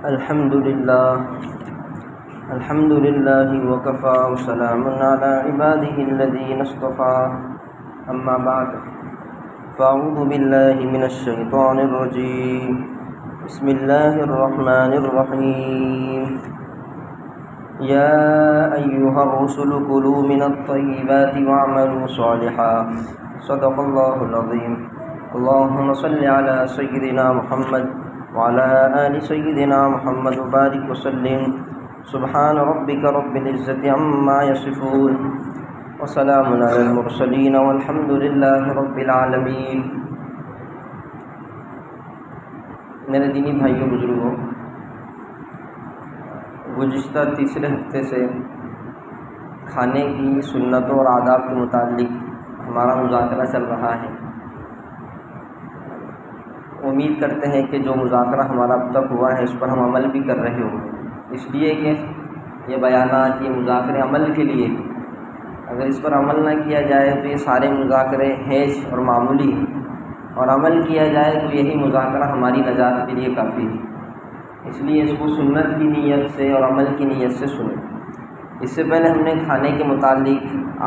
الحمد لله وكفى وسلام على عباده الذين اصطفى أما بعد فأعوذ بالله من الشيطان الرجيم بسم الله الرحمن الرحيم يا أيها الرسل كلوا من الطيبات واعملوا صالحا صدق الله العظيم اللهم صل على سيدنا محمد وعلى آل سيدنا محمد وبارك وسلم سبحان ربك رب العزة عما يصفون وسلام على المرسلين والحمد لله رب العالمين۔ میرے دینی بھائیوں بزرگوں، گزشتہ تیسرے ہفتے سے کھانے کی سنتوں اور آداب کے متعلق ہمارا مذاکرہ چل رہا ہے۔ امید کرتے ہیں کہ جو مذاکرہ ہمارا اب تک ہوا ہے اس پر ہم عمل بھی کر رہے ہوں، اس لیے کہ یہ بیانات، یہ مذاکرے عمل کے لیے، اگر اس پر عمل نہ کیا جائے تو یہ سارے مذاکرے ہیچ اور معمولی ہیں، اور عمل کیا جائے تو یہی مذاکرہ ہماری نجات کے لیے کافی ہے۔ اس لیے اس کو سنت کی نیت سے اور عمل کی نیت سے سنیں۔ اس سے پہلے ہم نے کھانے کے متعلق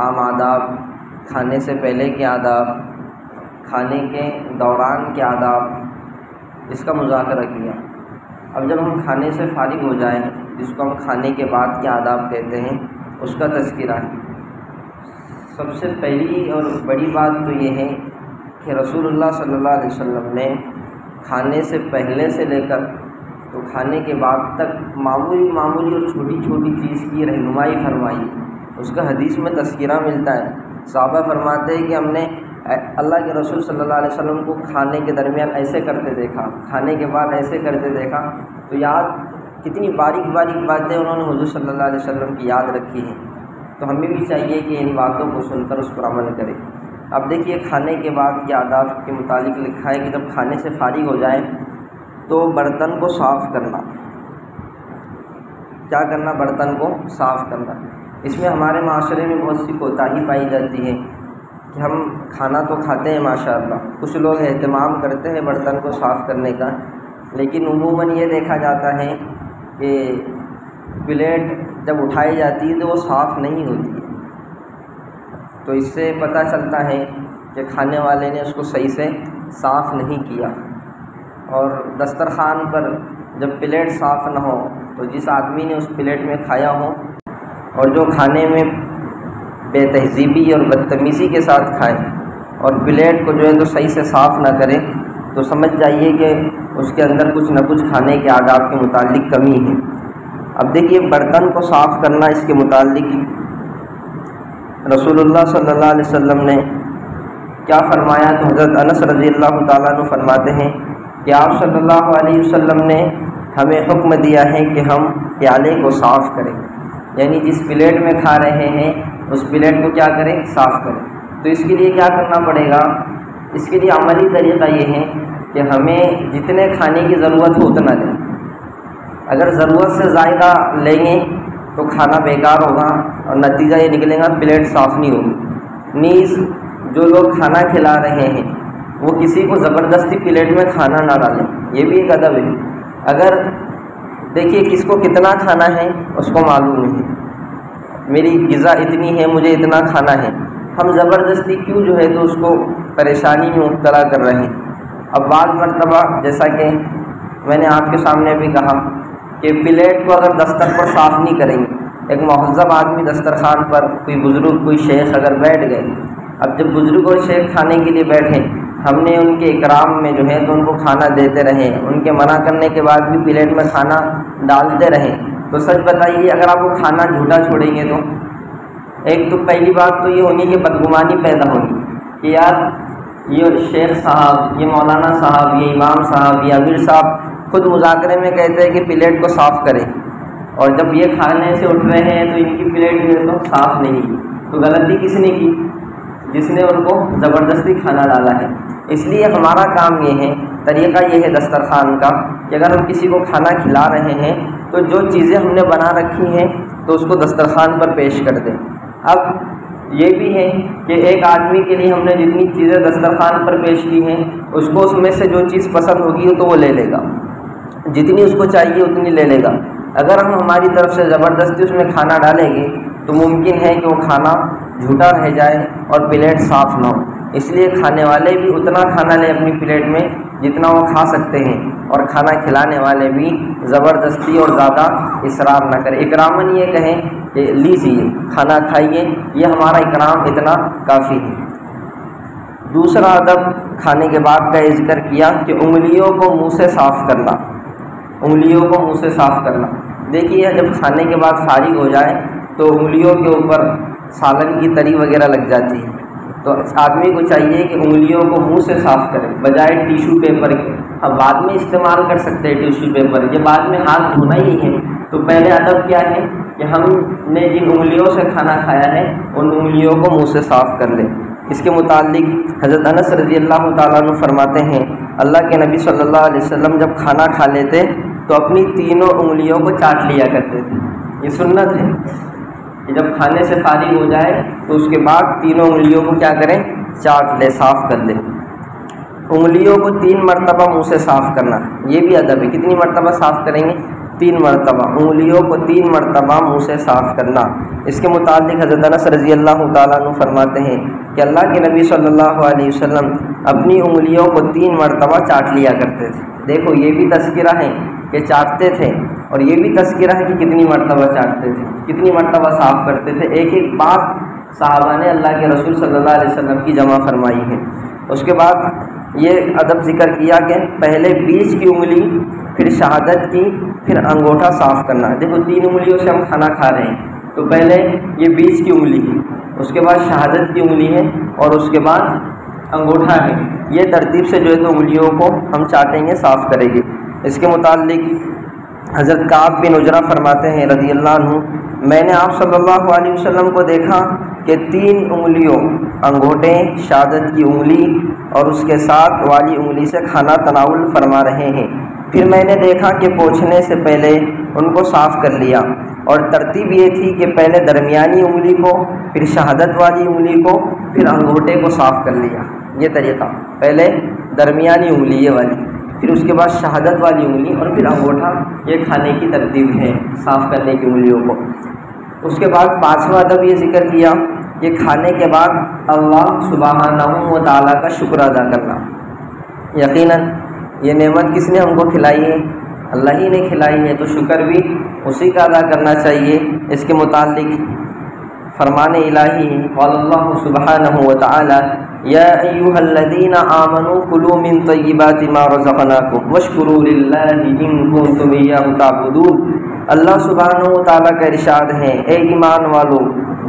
عام آداب، کھانے سے پہلے کے آداب، کھانے کے دوران کے آداب، اس کا مذاکرہ کیا۔ اب جب ہم کھانے سے فارغ ہو جائیں، جس کو ہم کھانے کے بعد کے آداب کہتے ہیں، اس کا تذکرہ ہے۔ سب سے پہلی اور بڑی بات تو یہ ہے کہ رسول اللہ صلی اللہ علیہ وسلم نے کھانے سے پہلے سے لے کر تو کھانے کے بعد تک معمولی اور چھوٹی چھوٹی چیز کی رہنمائی فرمائی۔ اس کا حدیث میں تذکرہ ملتا ہے۔ صحابہ فرماتے ہیں کہ ہم نے اللہ کے رسول صلی اللہ علیہ وسلم کو کھانے کے درمیان ایسے کرتے دیکھا، کھانے کے بعد ایسے کرتے دیکھا، تو یاد کتنی باریک باتیں انہوں نے حضور صلی اللہ علیہ وسلم کی یاد رکھی ہیں۔ تو ہمیں بھی چاہیے کہ ان باتوں کو سن کر اس پر عمل کریں۔ اب دیکھیے کھانے کے بعد کے آداب کے متعلق لکھا ہے کہ جب کھانے سے فارغ ہو جائیں تو برتن کو صاف کرنا۔ کیا کرنا؟ برتن کو صاف کرنا۔ اس میں ہمارے معاشرے میں بہت سی کوتاہی پائی جاتی ہے کہ ہم کھانا تو کھاتے ہیں ماشاءاللہ، کچھ لوگ اہتمام کرتے ہیں برتن کو صاف کرنے کا، لیکن عموماً یہ دیکھا جاتا ہے کہ پلیٹ جب اٹھائی جاتی ہے تو وہ صاف نہیں ہوتی ہے۔ تو اس سے پتہ چلتا ہے کہ کھانے والے نے اس کو صحیح سے صاف نہیں کیا۔ اور دسترخوان پر جب پلیٹ صاف نہ ہو تو جس آدمی نے اس پلیٹ میں کھایا ہو اور جو کھانے میں بے تہذیبی اور بدتمیزی کے ساتھ کھائے اور پلیٹ کو جو ہے تو صحیح سے صاف نہ کرے، تو سمجھ جائیے کہ اس کے اندر کچھ نہ کچھ کھانے کے آداب کے متعلق کمی ہے۔ اب دیکھیے برتن کو صاف کرنا، اس کے متعلق رسول اللہ صلی اللہ علیہ وسلم نے کیا فرمایا؟ تو حضرت انس رضی اللہ تعالیٰ عنہ فرماتے ہیں کہ آپ صلی اللہ علیہ وسلم نے ہمیں حکم دیا ہے کہ ہم پیالے کو صاف کریں، یعنی جس پلیٹ میں کھا رہے ہیں اس پلیٹ کو کیا کریں؟ صاف کریں۔ تو اس کے لیے کیا کرنا پڑے گا؟ اس کے لیے عملی طریقہ یہ ہے کہ ہمیں جتنے کھانے کی ضرورت ہو اتنا دیں۔ اگر ضرورت سے زائدہ لیں گے تو کھانا بیکار ہوگا اور نتیجہ یہ نکلے گا پلیٹ صاف نہیں ہوگی۔ نیز جو لوگ کھانا کھلا رہے ہیں وہ کسی کو زبردستی پلیٹ میں کھانا نہ ڈالیں، یہ بھی ایک ادب ہے۔ اگر دیکھیے کس کو کتنا کھانا ہے اس کو معلوم ہے، میری غذا اتنی ہے، مجھے اتنا کھانا ہے، ہم زبردستی کیوں جو ہے تو اس کو پریشانی میں مبتلا کر رہے ہیں۔ اب بعض مرتبہ جیسا کہ میں نے آپ کے سامنے بھی کہا کہ پلیٹ کو اگر دستر پر صاف نہیں کریں گے، ایک مہذب آدمی دسترخوان پر، کوئی بزرگ، کوئی شیخ اگر بیٹھ گئے، اب جب بزرگ اور شیخ کھانے کے لیے بیٹھے، ہم نے ان کے اکرام میں جو ہے تو ان کو کھانا دیتے رہے، ان کے منع کرنے کے بعد بھی پلیٹ میں کھانا ڈالتے رہے، تو سچ بتائیے اگر آپ وہ کھانا جھوٹا چھوڑیں گے تو ایک تو پہلی بات تو یہ ہونی کہ بدگمانی پیدا ہوگی کہ یار یہ شیخ صاحب، یہ مولانا صاحب، یہ امام صاحب، یہ امیر صاحب خود مذاکرے میں کہتے ہیں کہ پلیٹ کو صاف کریں، اور جب یہ کھانے سے اٹھ رہے ہیں تو ان کی پلیٹ جو ہے تو صاف نہیں کی، تو غلطی کس نے کی؟ جس نے ان کو زبردستی کھانا ڈالا ہے۔ اس لیے ہمارا کام یہ ہے، طریقہ یہ ہے دسترخوان کا کہ اگر ہم کسی کو کھانا کھلا رہے ہیں تو جو چیزیں ہم نے بنا رکھی ہیں تو اس کو دسترخوان پر پیش کر دیں۔ اب یہ بھی ہے کہ ایک آدمی کے لیے ہم نے جتنی چیزیں دسترخوان پر پیش کی ہیں اس کو اس میں سے جو چیز پسند ہوگی تو وہ لے لے گا، جتنی اس کو چاہیے اتنی لے لے گا۔ اگر ہم ہماری طرف سے زبردستی اس میں کھانا ڈالیں گے تو ممکن ہے کہ وہ کھانا جھوٹا رہ جائے اور پلیٹ صاف نہ ہو۔ اس لیے کھانے والے بھی اتنا کھانا لیں اپنی پلیٹ میں جتنا وہ کھا سکتے ہیں، اور کھانا کھلانے والے بھی زبردستی اور زیادہ اصرار نہ کریں۔ اکراماً یہ کہیں کہ لیجیے کھانا کھائیے، یہ ہمارا اکرام اتنا کافی ہے۔ دوسرا ادب کھانے کے بعد کا ذکر کیا کہ انگلیوں کو منہ سے صاف کرنا، انگلیوں کو منہ سے صاف کرنا۔ دیکھیے جب کھانے کے بعد فارغ ہو جائے تو انگلیوں کے اوپر سالن کی تری وغیرہ لگ جاتی ہے، تو آدمی کو چاہیے کہ انگلیوں کو منہ سے صاف کرے بجائے ٹیشو پیپر کے۔ اب بعد میں استعمال کر سکتے ہیں ٹیشو پیپر، یہ بعد میں ہاتھ دھونا ہی ہے، تو پہلے ادب کیا ہے کہ ہم نے جن انگلیوں سے کھانا کھایا ہے ان انگلیوں کو منہ سے صاف کر لیں۔ اس کے متعلق حضرت انس رضی اللہ تعالیٰ عنہ فرماتے ہیں اللہ کے نبی صلی اللہ علیہ وسلم جب کھانا کھا لیتے تو اپنی تینوں انگلیوں کو چاٹ لیا کرتے تھے۔ یہ سنت ہے کہ جب کھانے سے فارغ ہو جائے تو اس کے بعد تینوں انگلیوں کو کیا کریں، چاٹ لے، صاف کر لیں۔ انگلیوں کو 3 مرتبہ منہ سے صاف کرنا، یہ بھی ادب ہے۔ کتنی مرتبہ صاف کریں گے؟ 3 مرتبہ، انگلیوں کو 3 مرتبہ منہ سے صاف کرنا۔ اس کے متعلق حضرت انس رضی اللہ تعالیٰ عنہ فرماتے ہیں کہ اللہ کے نبی صلی اللہ علیہ وسلم اپنی انگلیوں کو 3 مرتبہ چاٹ لیا کرتے تھے۔ دیکھو یہ بھی تذکرہ ہے کہ چاٹتے تھے، اور یہ بھی تذکرہ ہے کہ کتنی مرتبہ چاٹتے تھے، کتنی مرتبہ صاف کرتے تھے۔ ایک ایک بات صحابہ نے اللہ کے رسول صلی اللہ علیہ وسلم کی جمع فرمائی ہے۔ اس کے بعد یہ ادب ذکر کیا کہ پہلے بیچ کی انگلی، پھر شہادت کی، پھر انگوٹھا صاف کرنا۔ دیکھو 3 انگلیوں سے ہم کھانا کھا رہے ہیں، تو پہلے یہ بیچ کی انگلی ہے، اس کے بعد شہادت کی انگلی ہے، اور اس کے بعد انگوٹھا ہے۔ یہ ترتیب سے جو ہے تو انگلیوں کو ہم چاٹیں گے، صاف کریں گے۔ اس کے متعلق حضرت کعب بن عجرہ فرماتے ہیں رضی اللہ عنہ میں نے آپ صلی اللہ علیہ وسلم کو دیکھا کہ 3 انگلیوں، انگوٹھے، شہادت کی انگلی اور اس کے ساتھ والی انگلی سے کھانا تناول فرما رہے ہیں۔ پھر میں نے دیکھا کہ پوچھنے سے پہلے ان کو صاف کر لیا، اور ترتیب یہ تھی کہ پہلے درمیانی انگلی کو، پھر شہادت والی انگلی کو، پھر انگوٹھے کو صاف کر لیا۔ یہ طریقہ، پہلے درمیانی انگلی یہ والی، پھر اس کے بعد شہادت والی انگلی، اور پھر انگوٹھا۔ یہ کھانے کی ترتیب ہے صاف کرنے کی انگلیوں کو۔ اس کے بعد 5واں ادب یہ ذکر کیا کہ کھانے کے بعد اللہ سبحانہ و تعالیٰ کا شکر ادا کرنا۔ یقیناً یہ نعمت کس نے ہم کو کھلائی ہے؟ اللہ ہی نے کھلائی ہے، تو شکر بھی اسی کا ادا کرنا چاہیے۔ اس کے متعلق فرمان الہی قال اللہ سبحانہ و تعالی یا ایھا الذین آمنوا کلوا من طیبات ما رزقناکم واشکروا للہ ان کنتم ایاہ تعبدون۔ اللہ سبحانہ و تعالیٰ کا ارشاد ہے اے ایمان والو،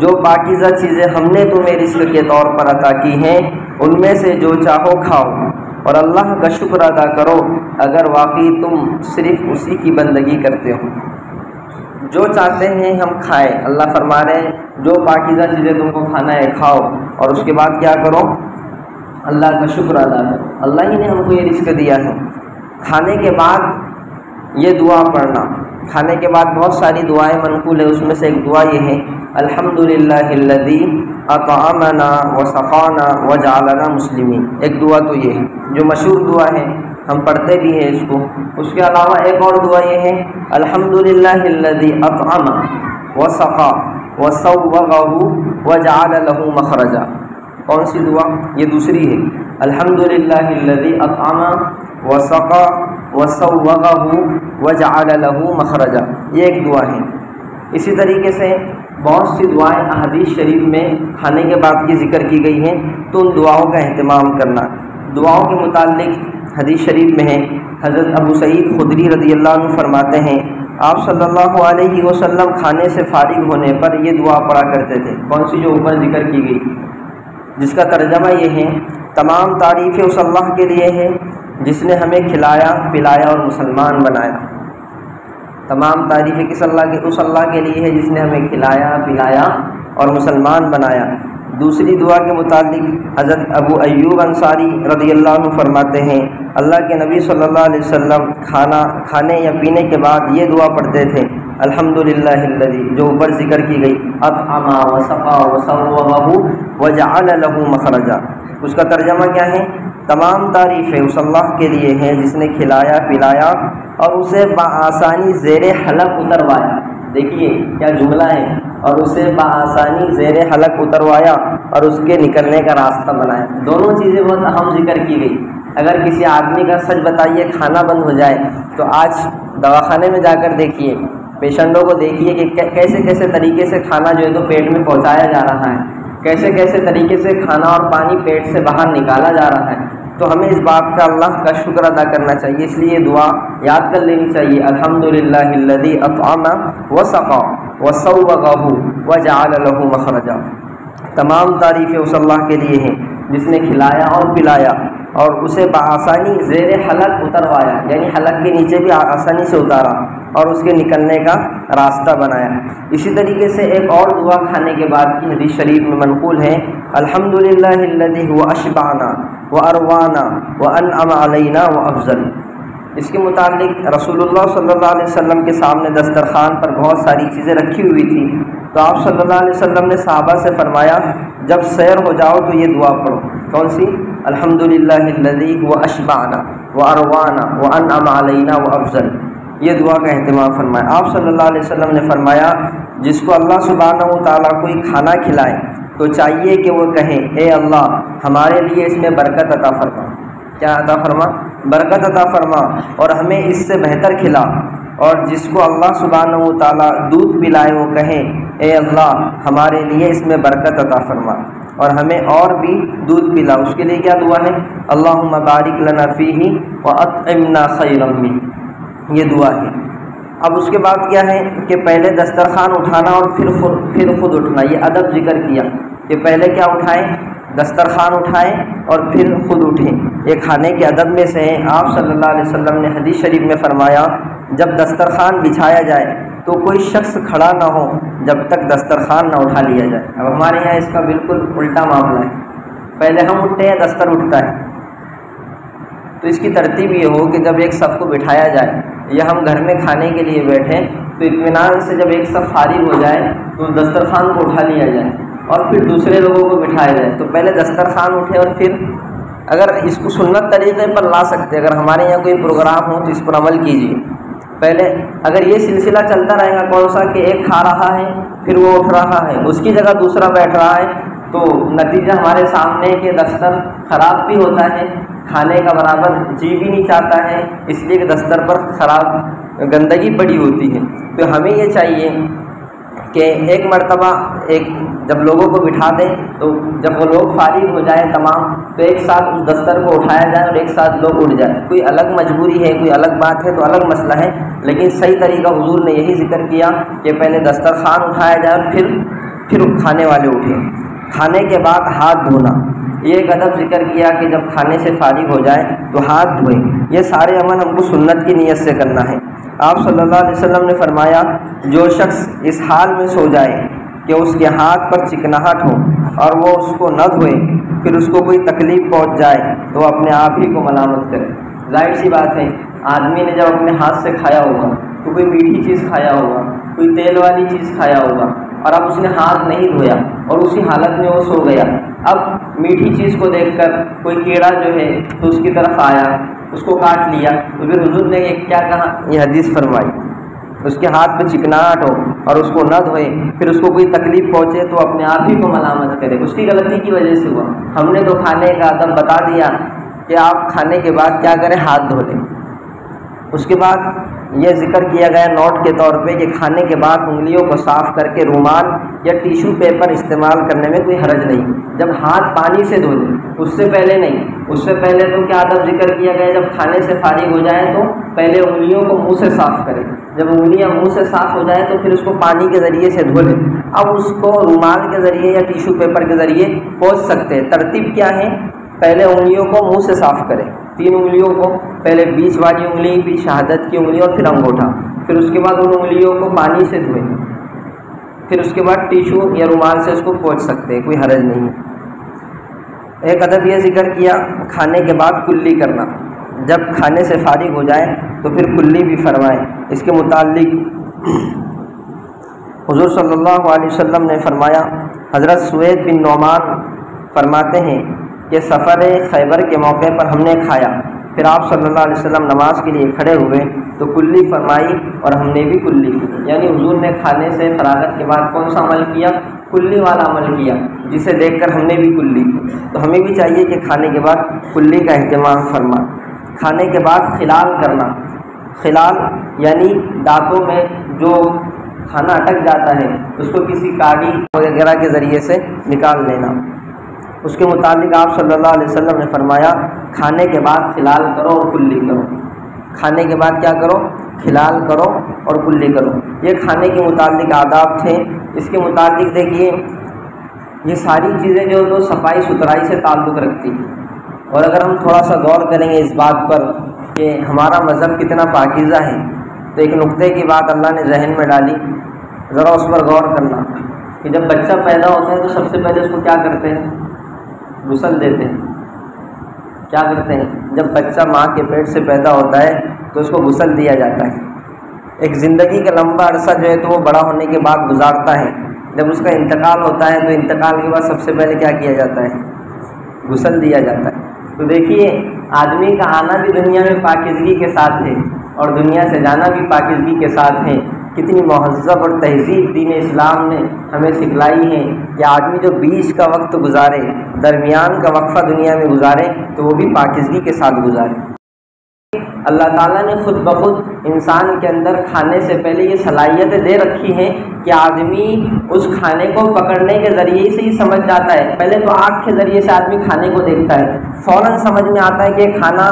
جو پاکیزہ چیزیں ہم نے تمہیں رزق کے طور پر عطا کی ہیں ان میں سے جو چاہو کھاؤ، اور اللہ کا شکر ادا کرو اگر واقعی تم صرف اسی کی بندگی کرتے ہو۔ جو چاہتے ہیں ہم کھائیں، اللہ فرما رہے ہیں جو پاکیزہ چیزیں تم کو کھانا ہے کھاؤ، اور اس کے بعد کیا کرو؟ اللہ کا شکر ادا کرو۔ اللہ ہی نے ہم کو یہ رزق دیا ہے۔ کھانے کے بعد یہ دعا پڑھنا، کھانے کے بعد بہت ساری دعائیں منقول ہیں، اس میں سے ایک دعا یہ ہے الحمدللہ الذی اطعمنا وسقانا وجعلنا مسلمین۔ ایک دعا تو یہ ہے جو مشہور دعا ہے، ہم پڑھتے بھی ہیں اس کو۔ اس کے علاوہ ایک اور دعا یہ ہے الحمدللہ الذی اطعم وسقا وسوغہ وجعل له مخرجا۔ کون سی دعا؟ یہ دوسری ہے الحمدللہ الذی اطعم وسقا وسوغہ وجعل له مخرجا، یہ ایک دعا ہے۔ اسی طریقے سے بہت سی دعائیں احادیث شریف میں کھانے کے بعد کی ذکر کی گئی ہیں، تو ان دعاؤں کا اہتمام کرنا۔ دعاؤں کے متعلق حدیث شریف میں ہے حضرت ابو سعید خدری رضی اللہ عنہ فرماتے ہیں آپ صلی اللہ علیہ وسلم کھانے سے فارغ ہونے پر یہ دعا پڑھا کرتے تھے۔ کون سی؟ جو اوپر ذکر کی گئی، جس کا ترجمہ یہ ہے تمام تعریفیں اس اللہ کے لیے ہے جس نے ہمیں کھلایا، پلایا اور مسلمان بنایا۔ تمام تعریفیں کس اللہ کے؟ اس اللہ کے لیے ہے جس نے ہمیں کھلایا، پلایا اور مسلمان بنایا۔ دوسری دعا کے متعلق حضرت ابو ایوب انصاری رضی اللہ عنہ فرماتے ہیں اللہ کے نبی صلی اللہ علیہ وسلم کھانے یا پینے کے بعد یہ دعا پڑھتے تھے الحمدللہ الذی، جو اوپر ذکر کی گئی، اطعم وسقا وسوغہ وجعل له مخرجا۔ اس کا ترجمہ کیا ہے؟ تمام تعریفیں اس اللہ کے لیے ہیں جس نے کھلایا، پلایا اور اسے بآسانی زیر حلق اتروایا. دیکھیے کیا جملہ ہے. اور اسے بآسانی زیر حلق اتروایا اور اس کے نکلنے کا راستہ بنایا. دونوں چیزیں بہت اہم ذکر کی گئی. اگر کسی آدمی کا سچ بتائیے کھانا بند ہو جائے تو آج دواخانے میں جا کر دیکھیے, پیشنٹوں کو دیکھیے کہ کیسے کیسے طریقے سے کھانا جو ہے تو پیٹ میں پہنچایا جا رہا ہے, کیسے کیسے طریقے سے کھانا اور پانی پیٹ سے باہر نکالا جا رہا ہے. تو ہمیں اس بات کا اللہ کا شکر ادا کرنا چاہیے. اس لیے دعا یاد کر لینی چاہیے, الحمدللہ الذی اطعم وسقى وصوغه وجعل له مخرجا. تمام تعریفیں اس اللہ کے لیے ہیں جس نے کھلایا اور پلایا اور اسے بآسانی زیر حلق اتروایا, یعنی حلق کے نیچے بھی آسانی سے اتارا اور اس کے نکلنے کا راستہ بنایا. اسی طریقے سے ایک اور دعا کھانے کے بعد کی حدیث شریف میں منقول ہے, الحمدللہ الذی هو اشبعنا واروانا وانعم علینا وافضل. اس کے متعلق رسول اللہ صلی اللہ علیہ وسلم کے سامنے دسترخوان پر بہت ساری چیزیں رکھی ہوئی تھی, تو آپ صلی اللہ علیہ وسلم نے صحابہ سے فرمایا جب سیر ہو جاؤ تو یہ دعا پڑھو. کون سی؟ الحمدللہ الذی هو اشبعنا واروانا وانعم علینا وافضل. یہ دعا کا اہتمام فرمایا. آپ صلی اللہ علیہ وسلم نے فرمایا جس کو اللہ سبحانہ و تعالیٰ کوئی کھانا کھلائے تو چاہیے کہ وہ کہیں اے اللہ ہمارے لیے اس میں برکت عطا فرما. کیا عطا فرما؟ برکت عطا فرما, اور ہمیں اس سے بہتر کھلا. اور جس کو اللہ سبحانہ و تعالیٰ دودھ پلائے وہ کہیں اے اللہ ہمارے لیے اس میں برکت عطا فرما اور ہمیں اور بھی دودھ پلا. اس کے لیے کیا دعا ہے؟ اللہم بارک لنا فیہ واطعمنا خیرا منہ. یہ دعا ہے. اب اس کے بعد کیا ہے کہ پہلے دسترخوان اٹھانا اور پھر خود اٹھنا. یہ ادب ذکر کیا کہ پہلے کیا اٹھائیں؟ دسترخوان اٹھائیں اور پھر خود اٹھیں. یہ کھانے کے ادب میں سے ہیں. آپ صلی اللہ علیہ وسلم نے حدیث شریف میں فرمایا جب دسترخوان بچھایا جائے تو کوئی شخص کھڑا نہ ہو جب تک دسترخوان نہ اٹھا لیا جائے. اب ہمارے یہاں اس کا بالکل الٹا معاملہ ہے, پہلے ہم اٹھتے ہیں دستر اٹھتا ہے. تو اس کی ترتیب یہ ہو کہ جب ایک صف کو بٹھایا جائے یا ہم گھر میں کھانے کے لیے بیٹھیں تو اطمینان سے جب ایک صف فارغ ہو جائے تو دسترخوان کو اٹھا لیا جائے اور پھر دوسرے لوگوں کو بٹھایا جائے. تو پہلے دسترخوان اٹھے اور پھر اگر اس کو سنت طریقے پر لا سکتے, اگر ہمارے یہاں کوئی پروگرام ہو تو اس پر عمل کیجیے. پہلے اگر یہ سلسلہ چلتا رہے گا کون سا کہ ایک کھا رہا ہے پھر وہ اٹھ رہا ہے, اس کی جگہ دوسرا بیٹھ رہا ہے, تو نتیجہ ہمارے سامنے کہ دستر خراب بھی ہوتا ہے, کھانے کا برابر جی بھی نہیں چاہتا ہے, اس لیے کہ دستر پر خراب گندگی پڑی ہوتی ہے. تو ہمیں یہ چاہیے کہ ایک مرتبہ جب لوگوں کو بٹھا دیں تو جب وہ لوگ فارغ ہو جائیں تمام تو ایک ساتھ اس دستر کو اٹھایا جائے اور ایک ساتھ لوگ اٹھ جائیں. کوئی الگ مجبوری ہے, کوئی الگ بات ہے تو الگ مسئلہ ہے, لیکن صحیح طریقہ حضور نے یہی ذکر کیا کہ پہلے دسترخوان اٹھایا جائے اور پھر کھانے والے اٹھیں. کھانے کے بعد ہاتھ دھونا, یہ ایک ادب ذکر کیا کہ جب کھانے سے فارغ ہو جائے تو ہاتھ دھوئیں. یہ سارے عمل ہم کو سنت کی نیت سے کرنا ہے. آپ صلی اللہ علیہ وسلم نے فرمایا جو شخص اس حال میں سو جائے کہ اس کے ہاتھ پر چکناہٹ ہو اور وہ اس کو نہ دھوئے پھر اس کو کوئی تکلیف پہنچ جائے تو اپنے آپ ہی کو ملامت کرے. ظاہر سی بات ہے آدمی نے جب اپنے ہاتھ سے کھایا ہوگا تو کوئی میٹھی چیز کھایا ہوگا, کوئی تیل والی چیز کھایا ہوگا اور اب اس نے ہاتھ نہیں دھویا اور اسی حالت میں وہ سو گیا. اب میٹھی چیز کو دیکھ کر کوئی کیڑا جو ہے تو اس کی طرف آیا, اس کو کاٹ لیا, تو پھر حضور نے کیا کہا؟ یہ حدیث فرمائی اس کے ہاتھ پہ چکناہٹ ہو اور اس کو نہ دھوئے پھر اس کو کوئی تکلیف پہنچے تو اپنے آپ ہی کو ملامت کرے, اس کی غلطی کی وجہ سے ہوا. ہم نے تو کھانے کا ادب بتا دیا کہ آپ کھانے کے بعد کیا کریں, ہاتھ دھو لیں. اس کے بعد یہ ذکر کیا گیا نوٹ کے طور پہ کہ کھانے کے بعد انگلیوں کو صاف کر کے رومال یا ٹیشو پیپر استعمال کرنے میں کوئی حرج نہیں. جب ہاتھ پانی سے دھو لیں, اس سے پہلے نہیں. اس سے پہلے تو کیا ادب ذکر کیا گیا, جب کھانے سے فارغ ہو جائیں تو پہلے انگلیوں کو منہ سے صاف کریں. جب انگلیاں منہ سے صاف ہو جائیں تو پھر اس کو پانی کے ذریعے سے دھو لیں. اب اس کو رومال کے ذریعے یا ٹیشو پیپر کے ذریعے پوچھ سکتے ہیں. ترتیب کیا ہے؟ پہلے انگلیوں کو منہ سے صاف کریں, 3 انگلیوں کو, پہلے بیچ والی انگلی, پھر شہادت کی انگلی اور پھر انگوٹھا. پھر اس کے بعد ان انگلیوں کو پانی سے دھوئیں. پھر اس کے بعد ٹیشو یا رومال سے اس کو پوچھ سکتے ہیں, کوئی حرج نہیں. ایک ادب یہ ذکر کیا کھانے کے بعد کلی کرنا, جب کھانے سے فارغ ہو جائے تو پھر کلی بھی فرمائیں. اس کے متعلق حضور صلی اللہ علیہ وسلم نے فرمایا, حضرت سوید بن نعمان فرماتے ہیں کہ سفر خیبر کے موقع پر ہم نے کھایا, پھر آپ صلی اللہ علیہ وسلم نماز کے لیے کھڑے ہوئے تو کلی فرمائی اور ہم نے بھی کلی کی، یعنی حضور نے کھانے سے فراغت کے بعد کون سا عمل کیا؟ کلی والا عمل کیا، جسے دیکھ کر ہم نے بھی کلی کی۔ تو ہمیں بھی چاہیے کہ کھانے کے بعد کلی کا اہتمام فرما۔ کھانے کے بعد خلال کرنا، خلال یعنی دانتوں میں جو کھانا اٹک جاتا ہے اس کو کسی کاڑی وغیرہ کے ذریعے سے نکال لینا۔ اس کے متعلق آپ صلی اللہ علیہ وسلم نے فرمایا کھانے کے بعد خلال کرو اور کلی کرو۔ کھانے کے بعد کیا کرو؟ خلال کرو اور کلی کرو۔ یہ کھانے کے متعلق آداب تھے۔ اس کے متعلق دیکھیے یہ ساری چیزیں جو تو صفائی ستھرائی سے تعلق رکھتی ہیں، اور اگر ہم تھوڑا سا غور کریں گے اس بات پر کہ ہمارا مذہب کتنا پاکیزہ ہے تو ایک نقطے کی بات اللہ نے ذہن میں ڈالی، ذرا اس پر غور کرنا کہ جب بچہ پیدا ہوتا ہے تو سب سے پہلے اس کو کیا کرتے ہیں؟ غسل دیتے ہیں۔ کیا کرتے ہیں؟ جب بچہ ماں کے پیٹ سے پیدا ہوتا ہے تو اس کو غسل دیا جاتا ہے۔ ایک زندگی کا لمبا عرصہ جو ہے تو وہ بڑا ہونے کے بعد گزارتا ہے، جب اس کا انتقال ہوتا ہے تو انتقال کے بعد سب سے پہلے کیا کیا جاتا ہے؟ غسل دیا جاتا ہے۔ تو دیکھیے آدمی کا آنا بھی دنیا میں پاکیزگی کے ساتھ ہے اور دنیا سے جانا بھی پاکیزگی کے ساتھ ہے۔ کتنی مہذب اور تہذیب دین اسلام نے ہمیں سکھلائی ہے کہ آدمی جو بیچ کا وقت گزارے، درمیان کا وقفہ دنیا میں گزارے تو وہ بھی پاکیزگی کے ساتھ گزارے۔ اللہ تعالیٰ نے خود بخود انسان کے اندر کھانے سے پہلے یہ صلاحیتیں دے رکھی ہیں کہ آدمی اس کھانے کو پکڑنے کے ذریعے سے ہی سمجھ جاتا ہے۔ پہلے تو آنکھ کے ذریعے سے آدمی کھانے کو دیکھتا ہے، فوراً سمجھ میں آتا ہے کہ یہ کھانا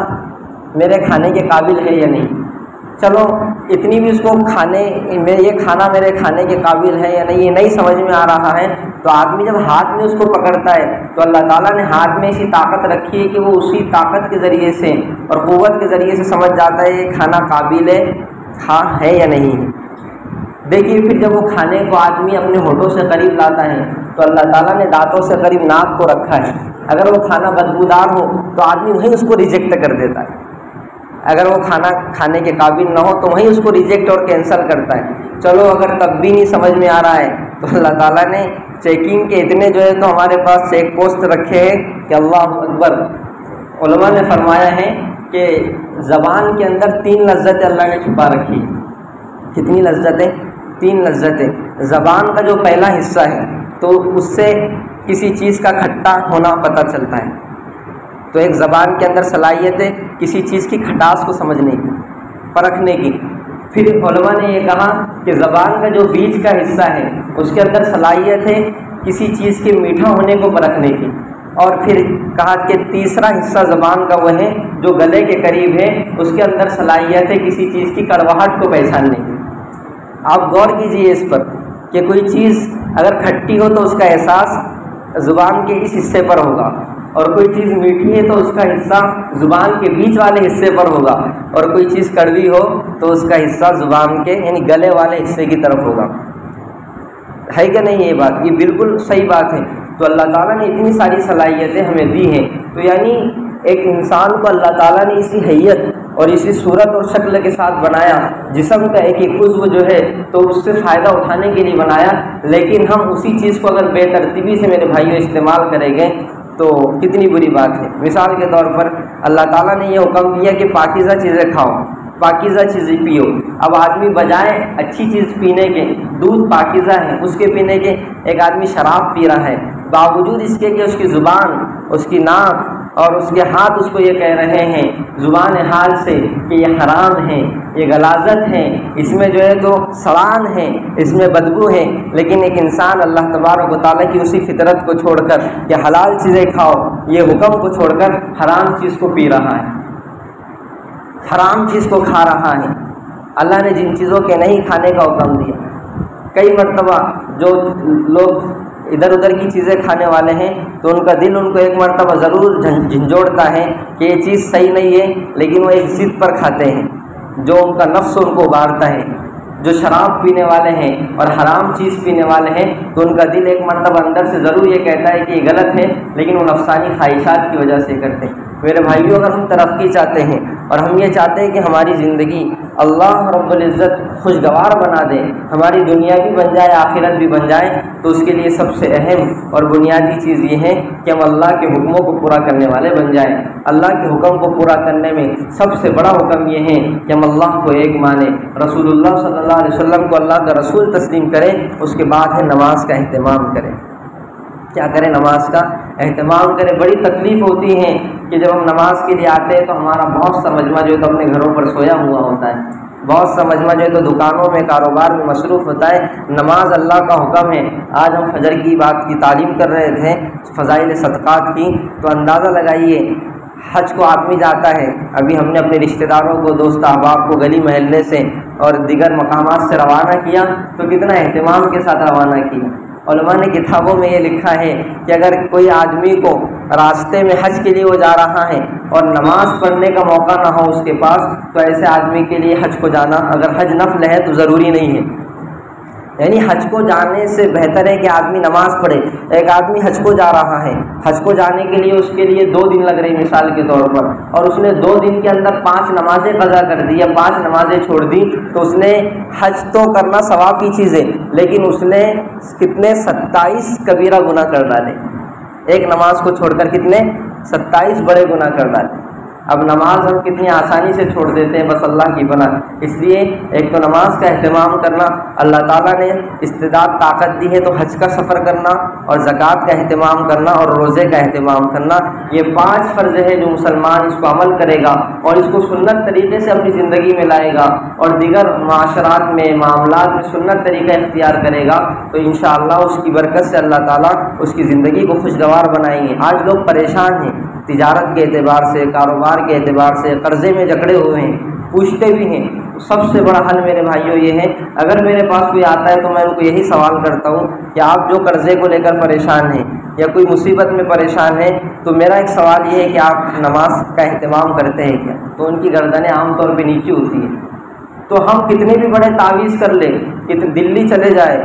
میرے کھانے کے قابل ہے یا نہیں۔ چلو اتنی بھی اس کو یہ کھانا میرے کھانے کے قابل ہے یا نہیں یہ نہیں سمجھ میں آ رہا ہے تو آدمی جب ہاتھ میں اس کو پکڑتا ہے تو اللہ تعالیٰ نے ہاتھ میں ایسی طاقت رکھی ہے کہ وہ اسی طاقت کے ذریعے سے اور قوت کے ذریعے سے سمجھ جاتا ہے یہ کھانا قابل ہے یا نہیں ہے۔ دیکھیے پھر جب وہ کھانے کو آدمی اپنے ہونٹوں سے قریب لاتا ہے تو اللہ تعالیٰ نے دانتوں سے قریب ناک کو رکھا ہے۔ اگر وہ کھانا بدبودار ہو تو آدمی وہیں اس کو ریجیکٹ کر دیتا ہے، اگر وہ کھانا کھانے کے قابل نہ ہو تو وہیں اس کو ریجیکٹ اور کینسل کرتا ہے۔ چلو اگر تب بھی نہیں سمجھ میں آ رہا ہے تو اللہ تعالیٰ نے چیکنگ کے اتنے جو ہے تو ہمارے پاس چیک پوسٹ رکھے ہیں کہ اللہ اکبر۔ علماء نے فرمایا ہے کہ زبان کے اندر 3 لذتیں اللہ نے چھپا رکھی ہیں۔ کتنی لذتیں؟ 3 لذتیں۔ زبان کا جو پہلا حصہ ہے تو اس سے کسی چیز کا کھٹا ہونا پتہ چلتا ہے، تو ایک زبان کے اندر صلاحیت ہے کسی چیز کی کھٹاس کو سمجھنے کی، پرکھنے کی۔ پھر علماء نے یہ کہا کہ زبان کا جو بیچ کا حصہ ہے اس کے اندر صلاحیت ہے کسی چیز کے میٹھا ہونے کو پرکھنے کی، اور پھر کہا کہ تیسرا حصہ زبان کا وہ ہے جو گلے کے قریب ہے، اس کے اندر صلاحیت ہے کسی چیز کی کڑواہٹ کو پہچاننے کی۔ آپ غور کیجئے اس پر کہ کوئی چیز اگر کھٹی ہو تو اس کا احساس زبان کے اس حصے پر ہوگا، اور کوئی چیز میٹھی ہے تو اس کا حصہ زبان کے بیچ والے حصے پر ہوگا، اور کوئی چیز کڑوی ہو تو اس کا حصہ زبان کے یعنی گلے والے حصے کی طرف ہوگا۔ ہے کہ نہیں یہ بات؟ یہ بالکل صحیح بات ہے۔ تو اللہ تعالیٰ نے اتنی ساری صلاحیتیں ہمیں دی ہیں، تو یعنی ایک انسان کو اللہ تعالیٰ نے اسی حیت اور اسی صورت اور شکل کے ساتھ بنایا، جسم کا ایک ایک عضو جو ہے تو اس سے فائدہ اٹھانے کے لیے بنایا، لیکن ہم اسی چیز کو اگر بے ترتیبی سے میرے بھائیوں استعمال کریں گے تو کتنی بری بات ہے۔ مثال کے طور پر اللہ تعالیٰ نے یہ حکم دیا کہ پاکیزہ چیزیں کھاؤ، پاکیزہ چیزیں پیو۔ اب آدمی بجائے اچھی چیز پینے کے، دودھ پاکیزہ ہے اس کے پینے کے، ایک آدمی شراب پی رہا ہے، باوجود اس کے کہ اس کی زبان، اس کی ناک اور اس کے ہاتھ اس کو یہ کہہ رہے ہیں زبان حال سے کہ یہ حرام ہے، یہ غلاظت ہے، اس میں جو ہے تو سڑان ہے، اس میں بدبو ہے، لیکن ایک انسان اللہ تبارک و تعالیٰ کی اسی فطرت کو چھوڑ کر کہ حلال چیزیں کھاؤ یہ حکم کو چھوڑ کر حرام چیز کو پی رہا ہے، حرام چیز کو کھا رہا ہے۔ اللہ نے جن چیزوں کے نہیں کھانے کا حکم دیا، کئی مرتبہ جو لوگ ادھر ادھر کی چیزیں کھانے والے ہیں تو ان کا دل ان کو ایک مرتبہ ضرور جھنجھوڑتا ہے کہ یہ چیز صحیح نہیں ہے، لیکن وہ ایک ضد پر کھاتے ہیں جو ان کا نفس ان کو ابھارتا ہے۔ جو شراب پینے والے ہیں اور حرام چیز پینے والے ہیں تو ان کا دل ایک مرتبہ اندر سے ضرور یہ کہتا ہے کہ یہ غلط ہے، لیکن وہ نفسانی خواہشات کی وجہ سے کرتے ہیں۔ میرے بھائیوں، اگر ہم ترقی چاہتے ہیں اور ہم یہ چاہتے ہیں کہ ہماری زندگی اللہ رب العزت خوشگوار بنا دے، ہماری دنیا بھی بن جائے آخرت بھی بن جائے، تو اس کے لیے سب سے اہم اور بنیادی چیز یہ ہے کہ ہم اللہ کے حکموں کو پورا کرنے والے بن جائیں۔ اللہ کے حکم کو پورا کرنے میں سب سے بڑا حکم یہ ہے کہ ہم اللہ کو ایک مانیں، رسول اللہ صلی اللہ علیہ وسلم کو اللہ کا رسول تسلیم کریں، اس کے بعد ہے نماز کا اہتمام کریں۔ کیا کریں؟ نماز کا اہتمام کریں۔ بڑی تکلیف ہوتی ہے کہ جب ہم نماز کے لیے آتے ہیں تو ہمارا بہت سا مجمع جو ہے تو اپنے گھروں پر سویا ہوا ہوتا ہے، بہت سا مجمع جو ہے تو دکانوں میں کاروبار میں مصروف ہوتا ہے۔ نماز اللہ کا حکم ہے۔ آج ہم فجر کی بات کی تعلیم کر رہے تھے، فضائل صدقات کی، تو اندازہ لگائیے حج کو آدمی جاتا ہے، ابھی ہم نے اپنے رشتہ داروں کو، دوست احباب کو گلی محلے سے اور دیگر مقامات سے روانہ کیا تو کتنا اہتمام کے ساتھ روانہ کیا۔ علماء نے کتابوں میں یہ لکھا ہے کہ اگر کوئی آدمی کو راستے میں حج کے لیے وہ جا رہا ہے اور نماز پڑھنے کا موقع نہ ہو اس کے پاس، تو ایسے آدمی کے لیے حج کو جانا، اگر حج نفل ہے تو ضروری نہیں ہے، یعنی حج کو جانے سے بہتر ہے کہ آدمی نماز پڑھے۔ ایک آدمی حج کو جا رہا ہے، حج کو جانے کے لیے اس کے لیے 2 دن لگ رہی مثال کے طور پر، اور اس نے 2 دن کے اندر 5 نمازیں قضا کر دی یا 5 نمازیں چھوڑ دی، تو اس نے حج تو کرنا ثواب کی چیز ہے، لیکن اس نے کتنے 27 کبیرہ گناہ کر ڈالے۔ ایک نماز کو چھوڑ کر کتنے 27 بڑے گناہ کر ڈالے۔ اب نماز ہم کتنی آسانی سے چھوڑ دیتے ہیں، بس اللہ کی پناہ۔ اس لیے ایک تو نماز کا اہتمام کرنا، اللہ تعالیٰ نے استعداد طاقت دی ہے تو حج کا سفر کرنا اور زکوٰۃ کا اہتمام کرنا اور روزے کا اہتمام کرنا، یہ 5 فرض ہے جو مسلمان اس کو عمل کرے گا اور اس کو سنت طریقے سے اپنی زندگی میں لائے گا اور دیگر معاشرات میں معاملات میں سنت طریقہ اختیار کرے گا، تو انشاءاللہ اس کی برکت سے اللہ تعالیٰ اس کی زندگی کو خوشگوار بنائیں گے۔ آج لوگ پریشان ہیں، تجارت کے اعتبار سے، کاروبار کے اعتبار سے، قرضے میں جکڑے ہوئے ہیں، پوچھتے بھی ہیں۔ سب سے بڑا حل میرے بھائیوں یہ ہے، اگر میرے پاس کوئی آتا ہے تو میں ان کو یہی سوال کرتا ہوں کہ آپ جو قرضے کو لے کر پریشان ہیں یا کوئی مصیبت میں پریشان ہیں، تو میرا ایک سوال یہ ہے کہ آپ نماز کا اہتمام کرتے ہیں کیا؟ تو ان کی گردنیں عام طور پہ نیچی ہوتی ہیں۔ تو ہم کتنے بھی بڑے تعویذ کر لیں، دلی چلے جائیں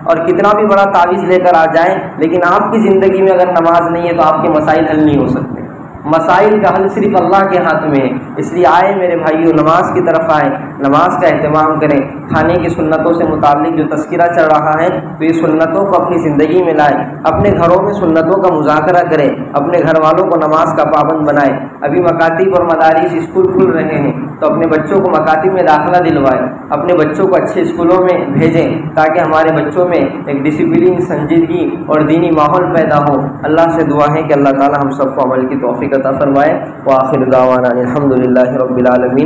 اور کتنا بھی بڑا تعویذ لے کر آ جائیں، لیکن آپ کی زندگی میں اگر نماز نہیں ہے تو آپ کے مسائل حل نہیں ہو سکتے۔ مسائل کا حل صرف اللہ کے ہاتھ میں ہے۔ اس لیے آئے میرے بھائیوں، نماز کی طرف آئیں، نماز کا اہتمام کریں۔ کھانے کی سنتوں سے متعلق جو تذکرہ چل رہا ہے تو یہ سنتوں کو اپنی زندگی میں لائیں، اپنے گھروں میں سنتوں کا مذاکرہ کریں، اپنے گھر والوں کو نماز کا پابند بنائیں۔ ابھی مکاتب اور مدارس اسکول کھل رہے ہیں تو اپنے بچوں کو مکاتب میں داخلہ دلوائیں، اپنے بچوں کو اچھے اسکولوں میں بھیجیں تاکہ ہمارے بچوں میں ایک ڈسپلن، سنجیدگی اور دینی ماحول پیدا ہو۔ اللہ سے دعا ہے کہ اللہ تعالی ہم سب کو عمل کی توفیق عطا فرمائے۔ وآخر دعوانا الحمد للہ رب العالمین۔